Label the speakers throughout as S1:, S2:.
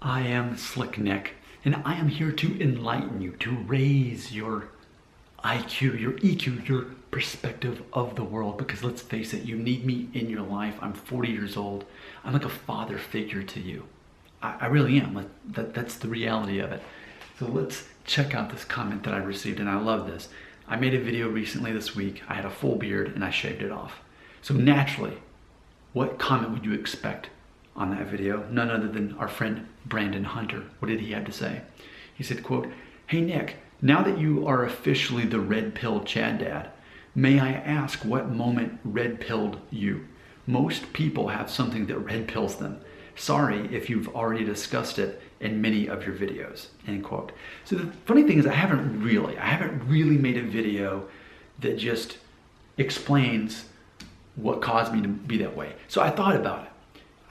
S1: I am Slick Nick, and I am here to enlighten you, to raise your IQ, your EQ, your perspective of the world. Because let's face it, you need me in your life. I'm 40 years old. I'm like a father figure to you. I really am. That's the reality of it. So let's check out this comment that I received, and I love this. I made a video recently this week. I had a full beard and I shaved it off. So naturally, what comment would you expect on that video? None other than our friend Brandon Hunter. What did he have to say? He said, quote, "Hey Nick, now that you are officially the red pill Chad Dad, may I ask what moment red pilled you? Most people have something that red pills them. Sorry if you've already discussed it in many of your videos," end quote. So the funny thing is I haven't really made a video that just explains what caused me to be that way. So I thought about it.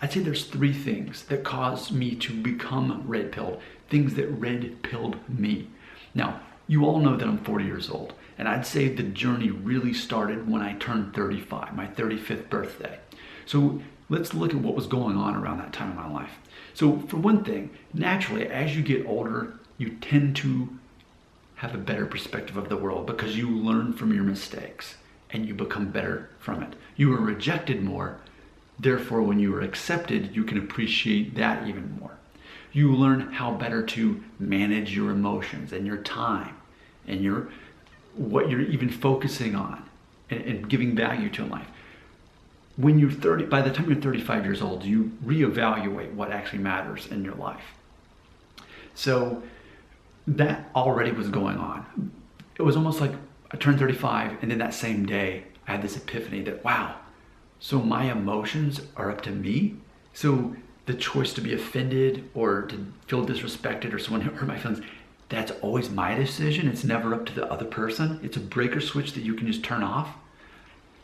S1: I'd say there's three things that caused me to become red pilled, things that red pilled me. Now, you all know that I'm 40 years old, and I'd say the journey really started when I turned 35, my 35th birthday. So let's look at what was going on around that time in my life. So for one thing, naturally, as you get older, you tend to have a better perspective of the world because you learn from your mistakes and you become better from it. You were rejected more. Therefore, when you are accepted, you can appreciate that even more. You learn how better to manage your emotions and your time and what you're even focusing on and giving value to in life. When you're 30, by the time you're 35 years old, you reevaluate what actually matters in your life. So that already was going on. It was almost like I turned 35, and then that same day, I had this epiphany that, wow, so my emotions are up to me? So the choice to be offended or to feel disrespected or someone hurt my feelings, that's always my decision. It's never up to the other person. It's a breaker switch that you can just turn off.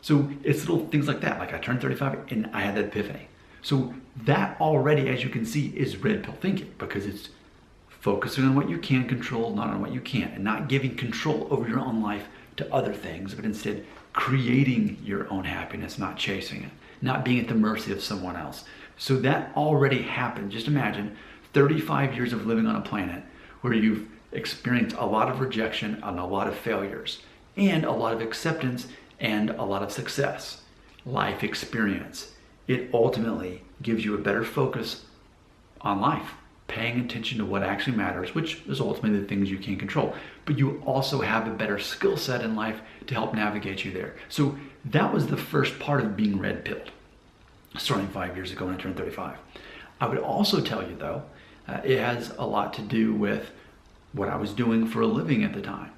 S1: So it's little things like that. Like I turned 35 and I had that epiphany. So that already, as you can see, is red pill thinking because it's focusing on what you can control, not on what you can't, and not giving control over your own life to other things, but instead creating your own happiness, not chasing it, not being at the mercy of someone else. So that already happened. Just imagine 35 years of living on a planet where you've experienced a lot of rejection and a lot of failures and a lot of acceptance and a lot of success, life experience. It ultimately gives you a better focus on life, paying attention to what actually matters, which is ultimately the things you can control. But you also have a better skill set in life to help navigate you there. So that was the first part of being red pilled, starting 5 years ago when I turned 35. I would also tell you though, it has a lot to do with what I was doing for a living at the time.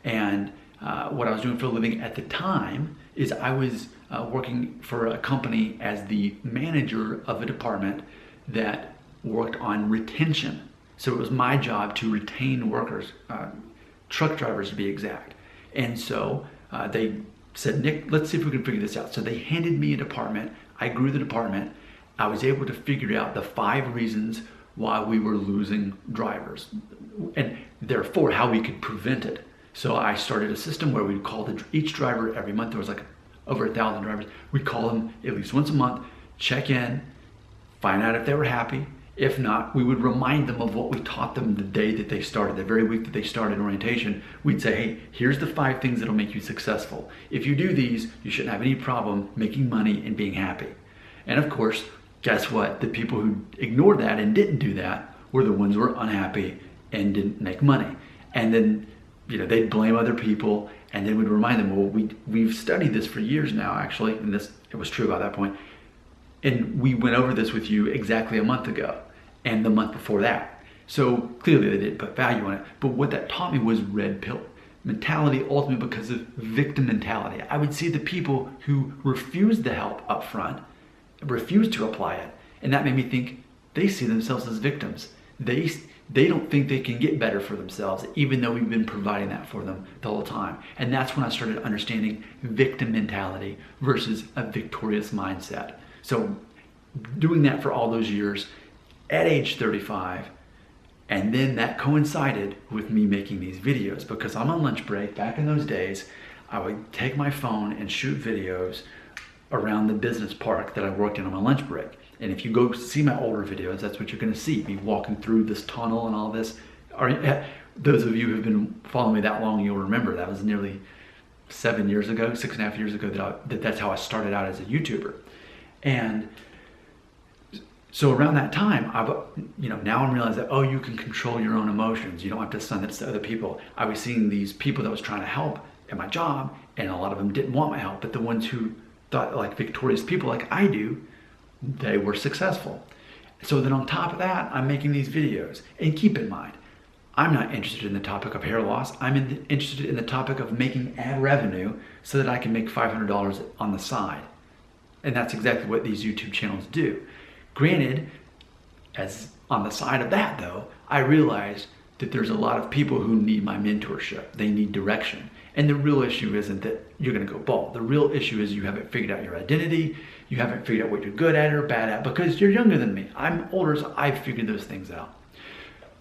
S1: And what I was doing for a living at the time is I was working for a company as the manager of a department that worked on retention. So it was my job to retain workers, truck drivers to be exact. And so they said, Nick, let's see if we can figure this out. So they handed me a department. I grew the department. I was able to figure out the 5 reasons why we were losing drivers and therefore how we could prevent it. So I started a system where we'd call each driver every month. There was like over 1,000 drivers. We'd call them at least once a month, check in, find out if they were happy. If not, we would remind them of what we taught them the day that they started, the very week that they started orientation. We'd say, hey, here's the 5 things that'll make you successful. If you do these, you shouldn't have any problem making money and being happy. And of course, guess what? The people who ignored that and didn't do that were the ones who were unhappy and didn't make money. And then they'd blame other people, and then we'd remind them, well, we've studied this for years now, actually, and it was true by that point. And we went over this with you exactly a month ago and the month before that. So clearly they didn't put value on it. But what that taught me was red pill mentality, ultimately because of victim mentality. I would see the people who refused the help up front, refused to apply it, and that made me think they see themselves as victims. They don't think they can get better for themselves, even though we've been providing that for them the whole time. And that's when I started understanding victim mentality versus a victorious mindset. So doing that for all those years at age 35, and then that coincided with me making these videos because I'm on lunch break. Back in those days, I would take my phone and shoot videos around the business park that I worked in on my lunch break. And if you go see my older videos, that's what you're gonna see, me walking through this tunnel and all this. Those of you who've been following me that long, you'll remember that was nearly 7 years ago, 6.5 years ago that's how I started out as a YouTuber. And so around that time, now I'm realizing that, oh, you can control your own emotions. You don't have to send this to other people. I was seeing these people that was trying to help at my job, and a lot of them didn't want my help, but the ones who thought like victorious people like I do, they were successful. So then on top of that, I'm making these videos. And keep in mind, I'm not interested in the topic of hair loss. I'm interested in the topic of making ad revenue so that I can make $500 on the side. And that's exactly what these YouTube channels do. Granted, as on the side of that though, I realized that there's a lot of people who need my mentorship. They need direction. And the real issue isn't that you're gonna go bald. The real issue is you haven't figured out your identity, you haven't figured out what you're good at or bad at, because you're younger than me. I'm older, so I've figured those things out.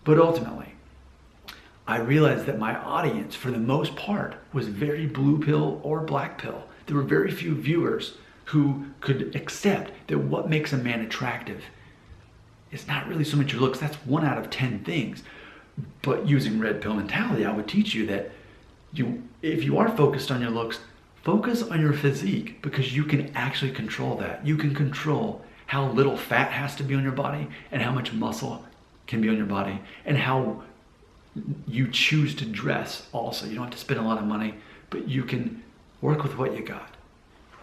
S1: But ultimately, I realized that my audience, for the most part, was very blue pill or black pill. There were very few viewers who could accept that what makes a man attractive is not really so much your looks. That's 1 out of 10 things. But using red pill mentality, I would teach you that if you are focused on your looks, focus on your physique, because you can actually control that. You can control how little fat has to be on your body and how much muscle can be on your body and how you choose to dress also. You don't have to spend a lot of money, but you can work with what you got.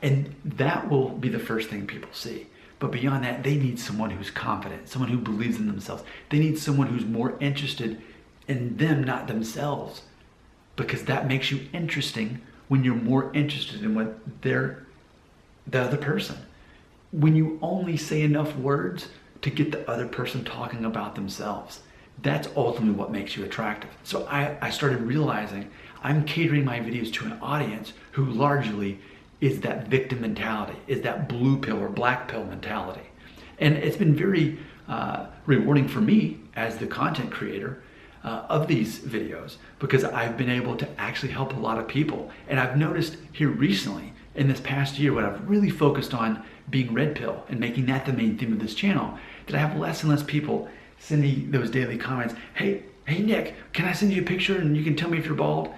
S1: And that will be the first thing people see. But beyond that, they need someone who's confident, someone who believes in themselves. They need someone who's more interested in them, not themselves. Because that makes you interesting when you're more interested in what the other person. When you only say enough words to get the other person talking about themselves, that's ultimately what makes you attractive. So I started realizing I'm catering my videos to an audience who largely is that victim mentality, is that blue pill or black pill mentality. And it's been very rewarding for me as the content creator of these videos, because I've been able to actually help a lot of people. And I've noticed here recently, in this past year, when I've really focused on being red pill and making that the main theme of this channel, that I have less and less people sending those daily comments, hey Nick, can I send you a picture and you can tell me if you're bald?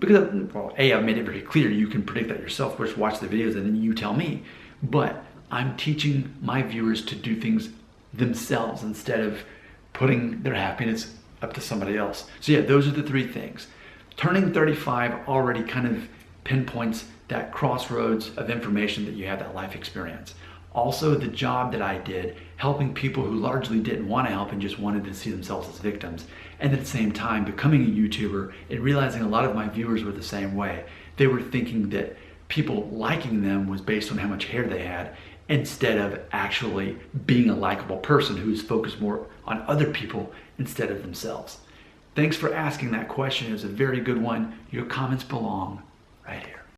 S1: Because, well, I've made it very clear, you can predict that yourself, first watch the videos and then you tell me. But I'm teaching my viewers to do things themselves instead of putting their happiness up to somebody else. So yeah, those are the 3 things. Turning 35 already kind of pinpoints that crossroads of information that you have, that life experience. Also, the job that I did, helping people who largely didn't want to help and just wanted to see themselves as victims. And at the same time, becoming a YouTuber and realizing a lot of my viewers were the same way. They were thinking that people liking them was based on how much hair they had, instead of actually being a likable person who's focused more on other people instead of themselves. Thanks for asking that question. It was a very good one. Your comments belong right here.